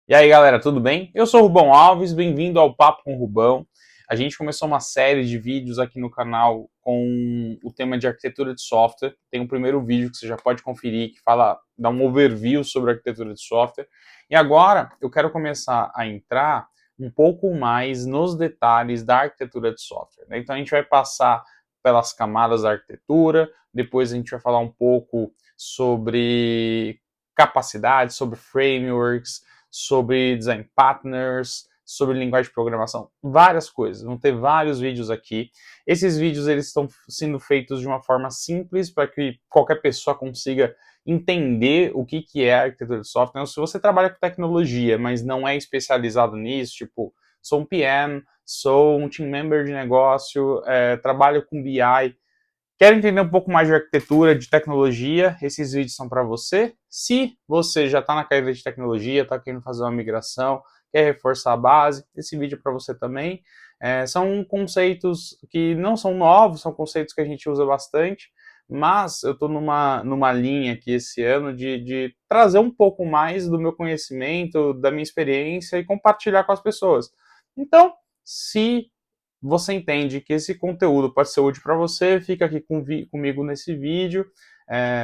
E aí, galera, tudo bem? Eu sou o Rubão Alves, bem-vindo ao Papo com o Rubão. A gente começou uma série de vídeos aqui no canal com o tema de arquitetura de software. Tem um primeiro vídeo que você já pode conferir, que dá um overview sobre arquitetura de software. E agora eu quero começar a entrar um pouco mais nos detalhes da arquitetura de software, né? Então a gente vai passar pelas camadas da arquitetura, depois a gente vai falar um pouco sobre capacidade, sobre frameworks, sobre design partners, sobre linguagem de programação, várias coisas. Vão ter vários vídeos aqui. Esses vídeos eles estão sendo feitos de uma forma simples para que qualquer pessoa consiga entender o que é a arquitetura de software. Então, se você trabalha com tecnologia, mas não é especializado nisso, tipo, sou um PM, sou um team member de negócio, trabalho com BI, quer entender um pouco mais de arquitetura, de tecnologia, esses vídeos são para você. Se você já está na carreira de tecnologia, está querendo fazer uma migração, quer reforçar a base, esse vídeo é para você também. São conceitos que não são novos, são conceitos que a gente usa bastante, mas eu estou numa linha aqui esse ano de trazer um pouco mais do meu conhecimento, da minha experiência e compartilhar com as pessoas. Então, se você entende que esse conteúdo pode ser útil para você, fica aqui comigo nesse vídeo,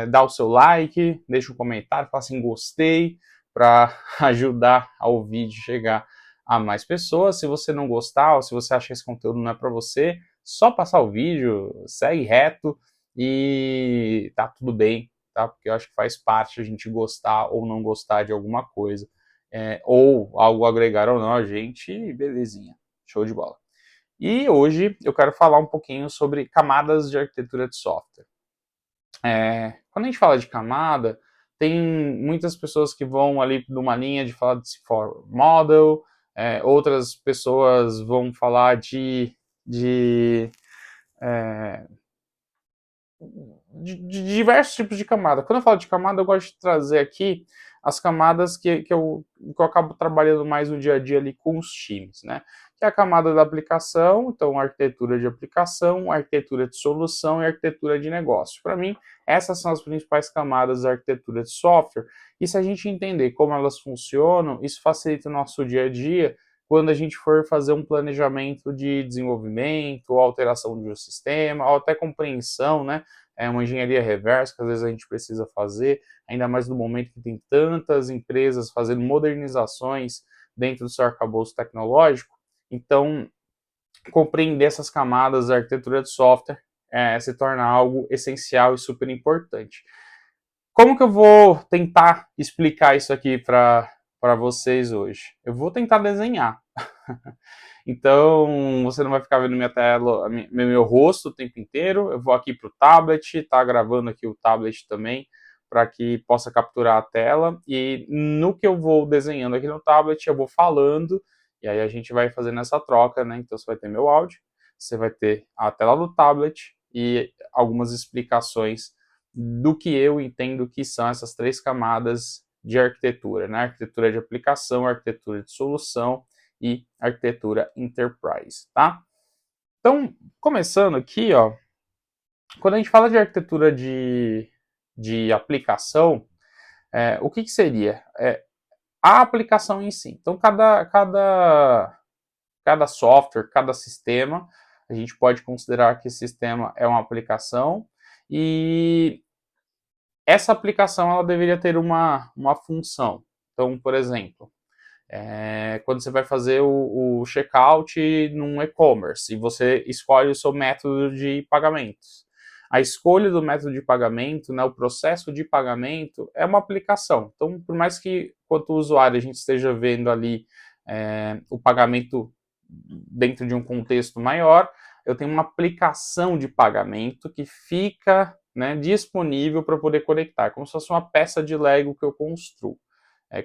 dá o seu like, deixa um comentário, fala assim, gostei, para ajudar ao vídeo chegar a mais pessoas. Se você não gostar, ou se você acha que esse conteúdo não é para você, só passar o vídeo, segue reto e tá tudo bem, tá? Porque eu acho que faz parte a gente gostar ou não gostar de alguma coisa, ou algo agregar ou não a gente, belezinha, show de bola. E hoje eu quero falar um pouquinho sobre camadas de arquitetura de software. Quando a gente fala de camada, tem muitas pessoas que vão ali numa linha de falar de C4 Model, outras pessoas vão falar é, de diversos tipos de camada. Quando eu falo de camada, eu gosto de trazer aqui as camadas que eu acabo trabalhando mais no dia a dia ali com os times, né? Que é a camada da aplicação, então arquitetura de aplicação, arquitetura de solução e arquitetura de negócio. Para mim, essas são as principais camadas da arquitetura de software, e se a gente entender como elas funcionam, isso facilita o nosso dia a dia quando a gente for fazer um planejamento de desenvolvimento, ou alteração de um sistema, ou até compreensão, né? É uma engenharia reversa que às vezes a gente precisa fazer, ainda mais no momento que tem tantas empresas fazendo modernizações dentro do seu arcabouço tecnológico. Então, compreender essas camadas da arquitetura de software se torna algo essencial e super importante. Como que eu vou tentar explicar isso aqui para vocês hoje? Eu vou tentar desenhar. Então, você não vai ficar vendo minha tela, meu rosto o tempo inteiro. Eu vou aqui para o tablet, tá gravando aqui o tablet também, para que possa capturar a tela. E no que eu vou desenhando aqui no tablet, eu vou falando, e aí a gente vai fazendo essa troca, né? Então, você vai ter meu áudio, você vai ter a tela do tablet e algumas explicações do que eu entendo que são essas três camadas de arquitetura, né? Arquitetura de aplicação, arquitetura de solução e arquitetura enterprise, tá? Então, começando aqui, ó, quando a gente fala de arquitetura de aplicação, o que seria? A aplicação em si. Então, cada software, cada sistema, a gente pode considerar que esse sistema é uma aplicação e essa aplicação ela deveria ter uma função. Então, por exemplo, quando você vai fazer o checkout num e-commerce e você escolhe o seu método de pagamentos. A escolha do método de pagamento, né, o processo de pagamento, é uma aplicação. Então, por mais que, quanto usuário, a gente esteja vendo ali o pagamento dentro de um contexto maior, eu tenho uma aplicação de pagamento que fica, né, disponível para poder conectar, como se fosse uma peça de Lego que eu construo.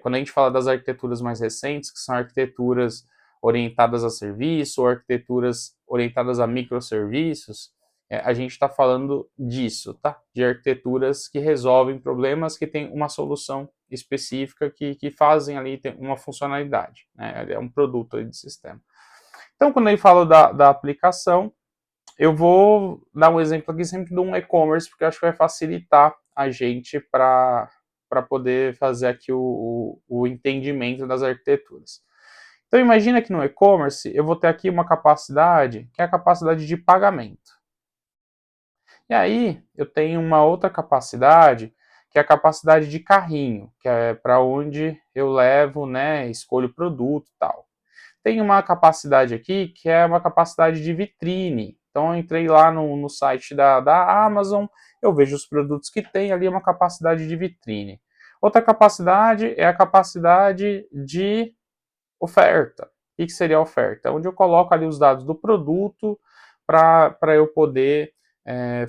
Quando a gente fala das arquiteturas mais recentes, que são arquiteturas orientadas a serviço ou arquiteturas orientadas a microserviços, a gente está falando disso, tá? De arquiteturas que resolvem problemas que têm uma solução específica que fazem ali uma funcionalidade, né? É um produto ali de sistema. Então, quando eu falo da aplicação, eu vou dar um exemplo aqui sempre de um e-commerce, porque eu acho que vai facilitar a gente para para poder fazer aqui o entendimento das arquiteturas. Então imagina que no e-commerce eu vou ter aqui uma capacidade, que é a capacidade de pagamento. E aí eu tenho uma outra capacidade, que é a capacidade de carrinho, que é para onde eu levo, né, escolho o produto e tal. Tem uma capacidade aqui que é uma capacidade de vitrine. Então eu entrei lá no site da Amazon, eu vejo os produtos que tem, ali é uma capacidade de vitrine. Outra capacidade é a capacidade de oferta. O que seria a oferta? Onde eu coloco ali os dados do produto para eu poder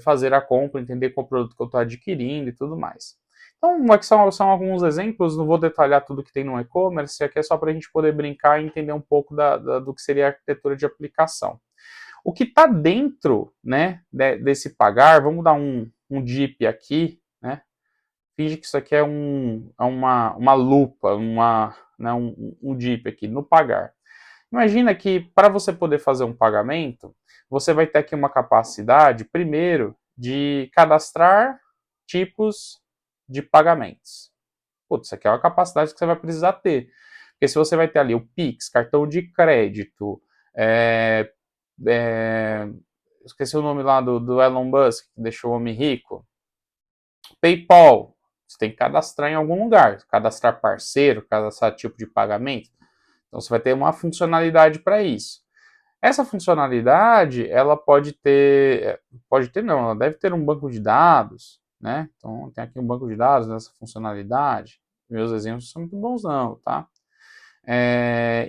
fazer a compra, entender qual produto que eu estou adquirindo e tudo mais. Então, aqui são alguns exemplos, não vou detalhar tudo que tem no e-commerce, aqui é só para a gente poder brincar e entender um pouco do que seria a arquitetura de aplicação. O que está dentro, né, desse pagar, vamos dar um DIP aqui, né, finge que isso aqui é uma lupa, né, um DIP aqui, no pagar. Imagina que para você poder fazer um pagamento, você vai ter aqui uma capacidade, primeiro, de cadastrar tipos de pagamentos. Putz, isso aqui é uma capacidade que você vai precisar ter. Porque se você vai ter ali o Pix, cartão de crédito, esqueci o nome lá do Elon Musk, que deixou o homem rico, PayPal, você tem que cadastrar em algum lugar, cadastrar parceiro, cadastrar tipo de pagamento. Então você vai ter uma funcionalidade para isso. Essa funcionalidade, ela pode ter não, ela deve ter um banco de dados, né? Então tem aqui um banco de dados nessa funcionalidade. Meus exemplos são muito bons não, tá?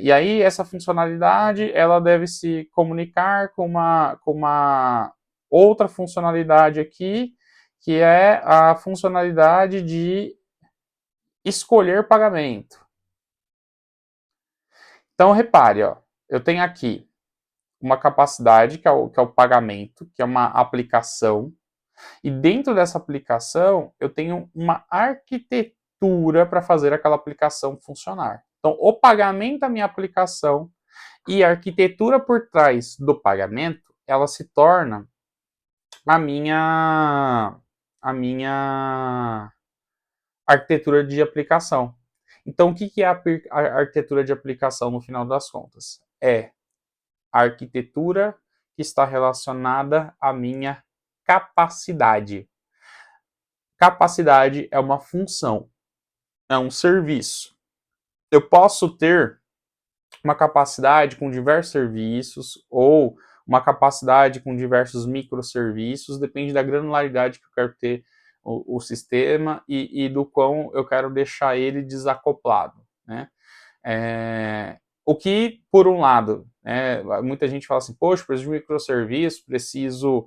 E aí essa funcionalidade, ela deve se comunicar com uma outra funcionalidade aqui, que é a funcionalidade de escolher pagamento. Então repare, ó, eu tenho aqui uma capacidade, que é o pagamento, que é uma aplicação, e dentro dessa aplicação eu tenho uma arquitetura para fazer aquela aplicação funcionar. Então, o pagamento é a minha aplicação e a arquitetura por trás do pagamento, ela se torna a minha arquitetura de aplicação. Então, o que é a arquitetura de aplicação no final das contas? É a arquitetura que está relacionada à minha capacidade. Capacidade é uma função, é um serviço. Eu posso ter uma capacidade com diversos serviços ou uma capacidade com diversos microserviços, depende da granularidade que eu quero ter o sistema e do quão eu quero deixar ele desacoplado, né? O que, por um lado, muita gente fala assim, poxa, preciso de microserviço, preciso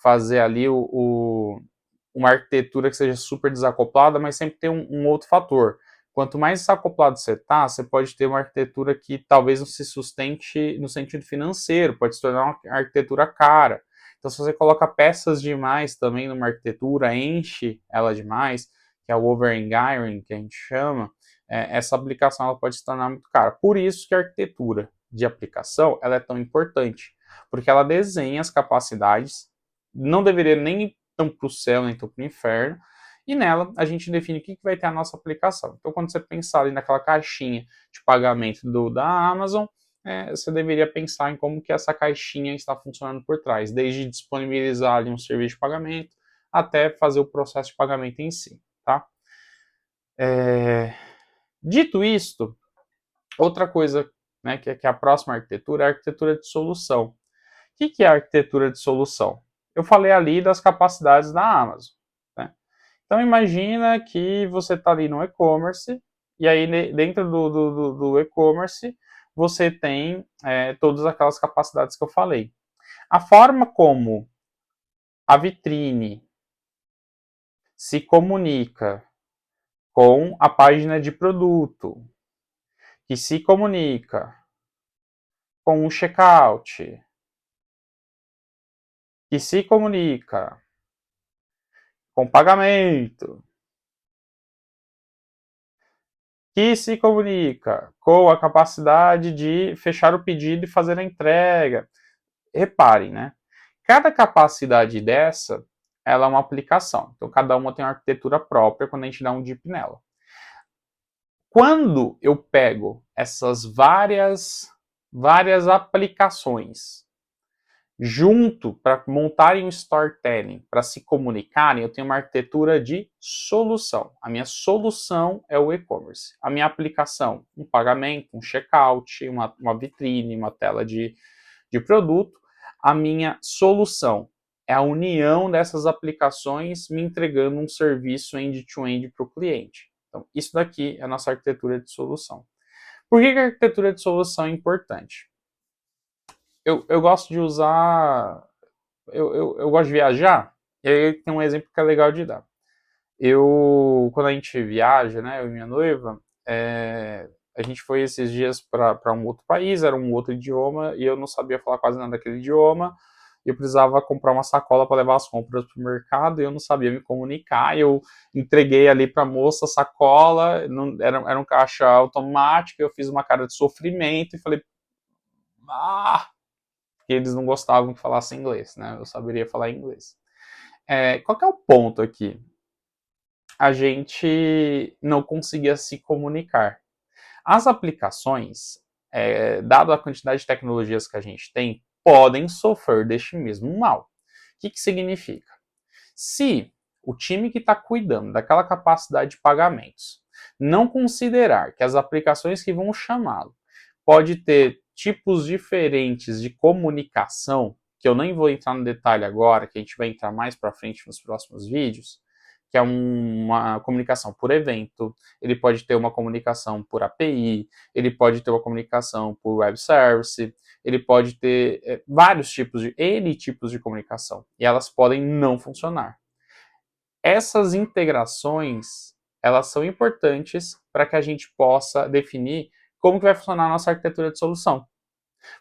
fazer ali uma arquitetura que seja super desacoplada, mas sempre tem um outro fator. Quanto mais desacoplado você está, você pode ter uma arquitetura que talvez não se sustente no sentido financeiro, pode se tornar uma arquitetura cara. Então, se você coloca peças demais também numa arquitetura, enche ela demais, que é o over-engineering, que a gente chama, essa aplicação ela pode se tornar muito cara. Por isso que a arquitetura de aplicação ela é tão importante, porque ela desenha as capacidades, não deveria nem tão para o céu, nem tão para o inferno, e nela a gente define o que vai ter a nossa aplicação. Então, quando você pensar ali naquela caixinha de pagamento da Amazon, você deveria pensar em como que essa caixinha está funcionando por trás, desde disponibilizar ali um serviço de pagamento até fazer o processo de pagamento em si, tá? Dito isto, outra coisa, né, que é a próxima arquitetura é a arquitetura de solução. O que é a arquitetura de solução? Eu falei ali das capacidades da Amazon, né? Então imagina que você está ali no e-commerce, e aí dentro do e-commerce você tem todas aquelas capacidades que eu falei. A forma como a vitrine se comunica com a página de produto, que se comunica com o checkout, que se comunica com pagamento, que se comunica com a capacidade de fechar o pedido e fazer a entrega. Reparem, né? Cada capacidade dessa, ela é uma aplicação. Então, cada uma tem uma arquitetura própria quando a gente dá um dip nela. Quando eu pego essas várias aplicações junto para montarem um storytelling, para se comunicarem, eu tenho uma arquitetura de solução. A minha solução é o e-commerce. A minha aplicação, um pagamento, um checkout, uma vitrine, uma tela de produto. A minha solução é a união dessas aplicações me entregando um serviço end-to-end para o cliente. Então, isso daqui é a nossa arquitetura de solução. Por que a arquitetura de solução é importante? Eu gosto de usar... Eu gosto de viajar, e aí tem um exemplo que é legal de dar. Quando a gente viaja, né, eu e minha noiva, a gente foi esses dias para um outro país, era um outro idioma, e eu não sabia falar quase nada daquele idioma, e eu precisava comprar uma sacola para levar as compras para o mercado, e eu não sabia me comunicar, eu entreguei ali para a moça a sacola, era um caixa automático, eu fiz uma cara de sofrimento, e falei, que eles não gostavam que falasse inglês, né, eu saberia falar inglês. Qual que é o ponto aqui? A gente não conseguia se comunicar. As aplicações, dado a quantidade de tecnologias que a gente tem, podem sofrer deste mesmo mal. O que significa? Se o time que está cuidando daquela capacidade de pagamentos não considerar que as aplicações que vão chamá-lo pode ter tipos diferentes de comunicação, que eu nem vou entrar no detalhe agora, que a gente vai entrar mais para frente nos próximos vídeos, que é uma comunicação por evento, ele pode ter uma comunicação por API, ele pode ter uma comunicação por web service, ele pode ter vários tipos N tipos de comunicação, e elas podem não funcionar. Essas integrações, elas são importantes para que a gente possa definir como que vai funcionar a nossa arquitetura de solução.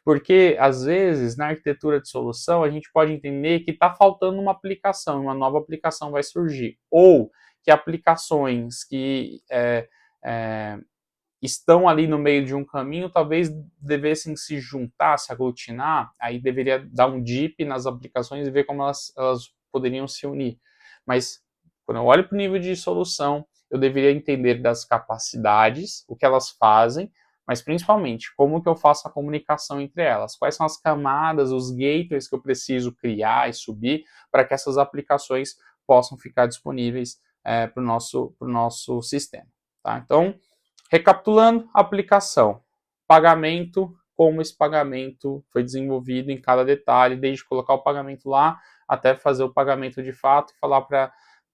Porque, às vezes, na arquitetura de solução, a gente pode entender que está faltando uma aplicação, uma nova aplicação vai surgir. Ou que aplicações que estão ali no meio de um caminho, talvez devessem se juntar, se aglutinar, aí deveria dar um dip nas aplicações e ver como elas poderiam se unir. Mas, quando eu olho para o nível de solução, eu deveria entender das capacidades, o que elas fazem, mas principalmente, como que eu faço a comunicação entre elas? Quais são as camadas, os gateways que eu preciso criar e subir para que essas aplicações possam ficar disponíveis para o nosso sistema. Tá? Então, recapitulando, aplicação, pagamento, como esse pagamento foi desenvolvido em cada detalhe, desde colocar o pagamento lá até fazer o pagamento de fato e falar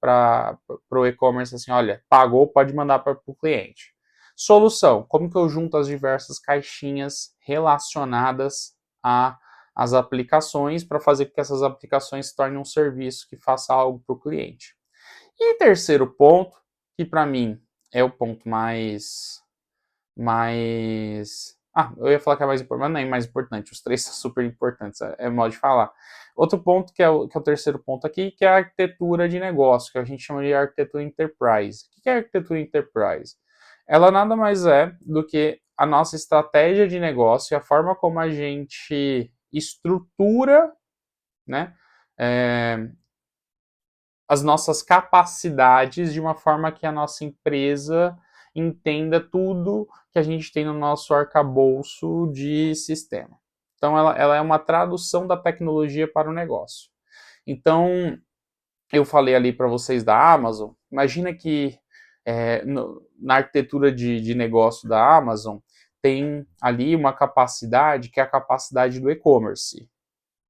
para o e-commerce assim, olha, pagou, pode mandar para o cliente. Solução, como que eu junto as diversas caixinhas relacionadas às aplicações para fazer com que essas aplicações se tornem um serviço que faça algo para o cliente. E terceiro ponto, que para mim é o ponto eu ia falar que é mais importante, mas não é mais importante, os três são super importantes, é modo de falar. Outro ponto, que é o terceiro ponto aqui, que é a arquitetura de negócio, que a gente chama de arquitetura enterprise. O que é a arquitetura enterprise? Ela nada mais é do que a nossa estratégia de negócio e a forma como a gente estrutura, né, as nossas capacidades de uma forma que a nossa empresa entenda tudo que a gente tem no nosso arcabouço de sistema. Então, ela é uma tradução da tecnologia para o negócio. Então, eu falei ali para vocês da Amazon, imagina que na arquitetura de negócio da Amazon tem ali uma capacidade que é a capacidade do e-commerce,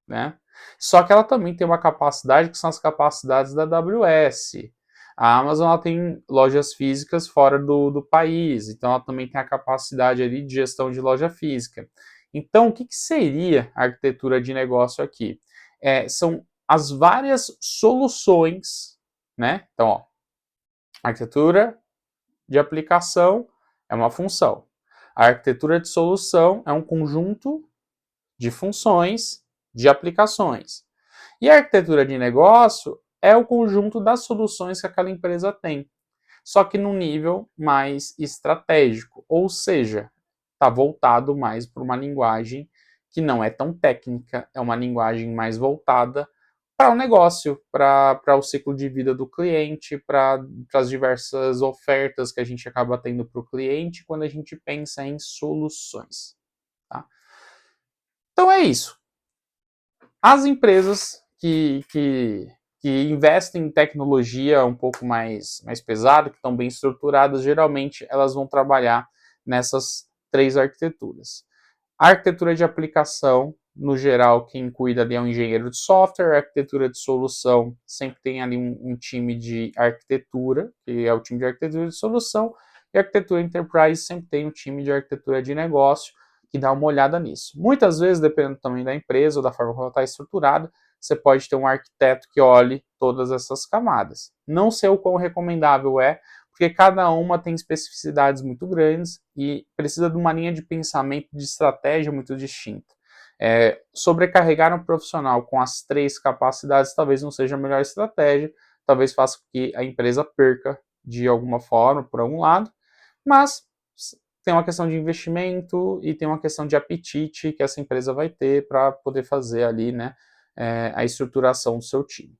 né? Só que ela também tem uma capacidade que são as capacidades da AWS. A Amazon ela tem lojas físicas fora do país, então ela também tem a capacidade ali de gestão de loja física. Então, o que seria a arquitetura de negócio aqui? São as várias soluções, né? Então, ó, arquitetura de aplicação é uma função. A arquitetura de solução é um conjunto de funções, de aplicações. E a arquitetura de negócio é o conjunto das soluções que aquela empresa tem, só que num nível mais estratégico, ou seja, está voltado mais para uma linguagem que não é tão técnica, é uma linguagem mais voltada para o negócio, para o ciclo de vida do cliente, para as diversas ofertas que a gente acaba tendo para o cliente quando a gente pensa em soluções. Tá? Então é isso. As empresas que investem em tecnologia um pouco mais pesada, que estão bem estruturadas, geralmente elas vão trabalhar nessas 3 arquiteturas. A arquitetura de aplicação, no geral, quem cuida ali é um engenheiro de software. A arquitetura de solução sempre tem ali um time de arquitetura, que é o time de arquitetura de solução, e a arquitetura enterprise sempre tem um time de arquitetura de negócio, que dá uma olhada nisso. Muitas vezes, dependendo também da empresa ou da forma como ela está estruturada, você pode ter um arquiteto que olhe todas essas camadas. Não sei o quão recomendável é, porque cada uma tem especificidades muito grandes e precisa de uma linha de pensamento, de estratégia muito distinta. Sobrecarregar um profissional com as 3 capacidades talvez não seja a melhor estratégia, talvez faça com que a empresa perca de alguma forma, por algum lado, mas tem uma questão de investimento e tem uma questão de apetite que essa empresa vai ter para poder fazer ali, né, a estruturação do seu time.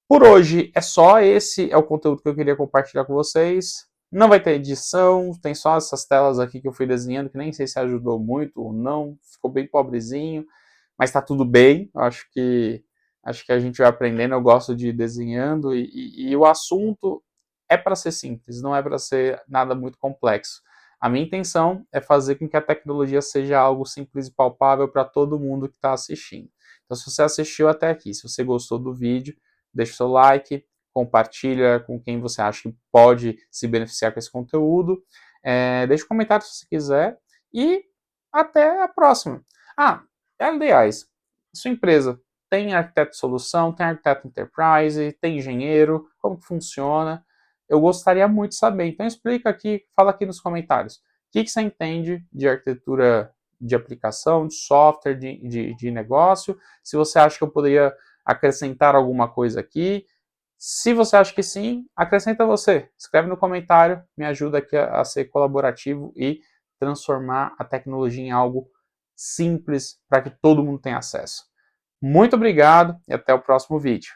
Por hoje é só, esse é o conteúdo que eu queria compartilhar com vocês. Não vai ter edição, tem só essas telas aqui que eu fui desenhando, que nem sei se ajudou muito ou não, ficou bem pobrezinho, mas tá tudo bem, acho que a gente vai aprendendo, eu gosto de ir desenhando, e o assunto é para ser simples, não é para ser nada muito complexo. A minha intenção é fazer com que a tecnologia seja algo simples e palpável para todo mundo que está assistindo. Então, se você assistiu até aqui, se você gostou do vídeo, deixa o seu like, compartilha com quem você acha que pode se beneficiar com esse conteúdo, deixa um comentário se você quiser, e até a próxima. Aliás, sua empresa tem arquiteto de solução, tem arquiteto enterprise, tem engenheiro, como que funciona? Eu gostaria muito de saber, então explica aqui, fala aqui nos comentários. O que você entende de arquitetura de aplicação, de software, de negócio? Se você acha que eu poderia acrescentar alguma coisa aqui. Se você acha que sim, acrescenta você. Escreve no comentário, me ajuda aqui a ser colaborativo e transformar a tecnologia em algo simples para que todo mundo tenha acesso. Muito obrigado e até o próximo vídeo.